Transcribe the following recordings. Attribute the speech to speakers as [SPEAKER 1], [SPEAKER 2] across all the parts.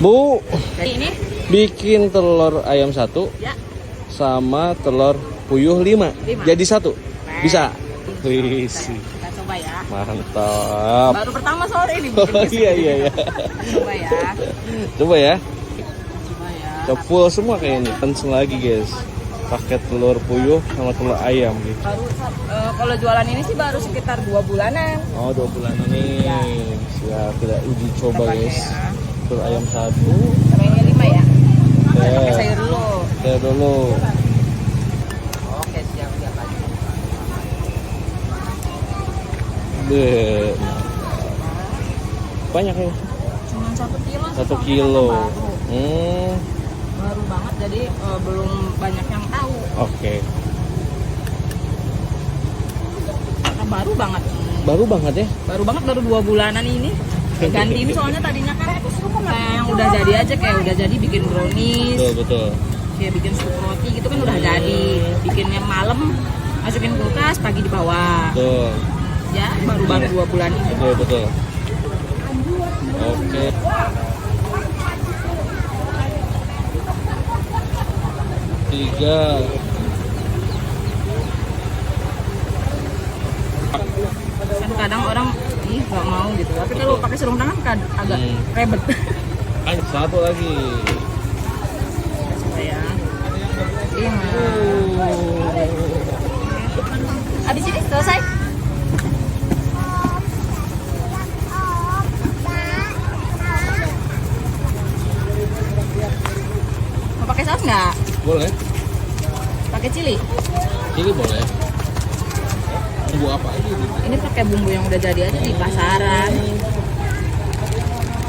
[SPEAKER 1] Bu,
[SPEAKER 2] Jadi ini
[SPEAKER 1] bikin telur ayam 1
[SPEAKER 2] ya
[SPEAKER 1] sama telur puyuh 5.
[SPEAKER 2] 5.
[SPEAKER 1] Jadi 1. Bisa. Wih,
[SPEAKER 2] kita coba ya.
[SPEAKER 1] mantap.
[SPEAKER 2] Baru pertama sore ini
[SPEAKER 1] Oh,
[SPEAKER 2] bikin
[SPEAKER 1] iya.
[SPEAKER 2] Coba ya.
[SPEAKER 1] Coba ya.
[SPEAKER 2] Coba ya.
[SPEAKER 1] Full semua kayak ini. Langsung lagi, guys. Pakai telur puyuh sama telur ayam gitu.
[SPEAKER 2] Baru kalau jualan ini sih baru sekitar 2 bulanan.
[SPEAKER 1] Oh, 2 bulan nih.
[SPEAKER 2] Ya.
[SPEAKER 1] Siap, kita uji coba,
[SPEAKER 2] Coba
[SPEAKER 1] guys.
[SPEAKER 2] ya.
[SPEAKER 1] Telur ayam 1.
[SPEAKER 2] Sama ini 5 ya.
[SPEAKER 1] Oke.
[SPEAKER 2] Pakai sayur dulu.
[SPEAKER 1] Saya dulu.
[SPEAKER 2] Oke, siap aja.
[SPEAKER 1] Deh. Banyak ya?
[SPEAKER 2] Cuma 1 kilo.
[SPEAKER 1] 1 kilo.
[SPEAKER 2] Baru. Baru banget jadi belum banyak yang tahu.
[SPEAKER 1] Oke.
[SPEAKER 2] Karena baru banget.
[SPEAKER 1] Baru banget ya?
[SPEAKER 2] Baru banget baru 2 bulanan ini. Ganti ini soalnya tadinya kan yang udah jadi aja kayak udah jadi bikin brownies.
[SPEAKER 1] Betul.
[SPEAKER 2] Kayak bikin sup roti gitu kan udah jadi. Bikinnya malam masukin kulkas, pagi dibawa.
[SPEAKER 1] Betul.
[SPEAKER 2] Ya, baru 2 bulan ini.
[SPEAKER 1] Betul. Oke. Tiga.
[SPEAKER 2] Kan kadang orang nggak mau gitu. Tapi kalau pakai sarung tangan kan agak ribet.
[SPEAKER 1] Ayo, 1 lagi.
[SPEAKER 2] Coba ya. 5. Habis ini selesai. Mau pakai saus nggak?
[SPEAKER 1] Boleh.
[SPEAKER 2] Pakai chili?
[SPEAKER 1] Ini boleh. Bumbu apa aja gitu?
[SPEAKER 2] Ini pakai bumbu yang udah jadi aja di pasaran.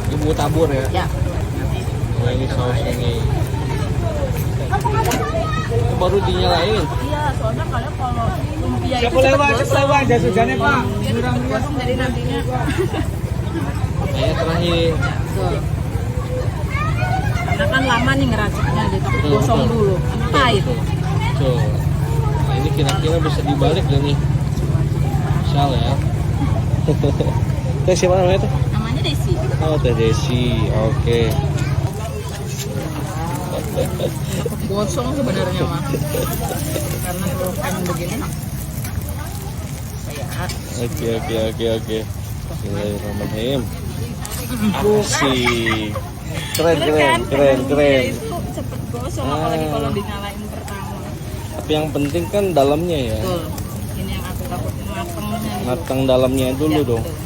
[SPEAKER 1] Ini bumbu tabur ya?
[SPEAKER 2] Ya.
[SPEAKER 1] Nah, ini saus ini. Itu baru dinyalain.
[SPEAKER 2] Iya, soalnya kalian kalau lumpia itu
[SPEAKER 3] Cepet lewat, jas hujannya Pak.
[SPEAKER 2] gosong jadi nantinya.
[SPEAKER 1] Kayaknya terakhir.
[SPEAKER 2] Tuh. Karena kan lama nih ngeraciknya, jadi takut gosong dulu. Pahit.
[SPEAKER 1] Tuh. Nah, ini kira-kira bisa dibalik gak nih? Misal ya. Teh siapa namanya tuh?
[SPEAKER 2] Namanya Desi.
[SPEAKER 1] Oh, Teh Desi. Oke.
[SPEAKER 2] Takut gosong sebenarnya mah. Karena kalau kan begini. Kayak
[SPEAKER 1] Oke. Bismillahirrahmanirrahim. Asik. Keren.
[SPEAKER 2] Lumpia itu cepet gosong apalagi kalau dinyalain pertama.
[SPEAKER 1] Tapi yang penting kan dalamnya ya.
[SPEAKER 2] Betul. Ini yang aku takut matengnya.
[SPEAKER 1] Matang dalamnya dulu
[SPEAKER 2] Ya,
[SPEAKER 1] dong.
[SPEAKER 2] betul.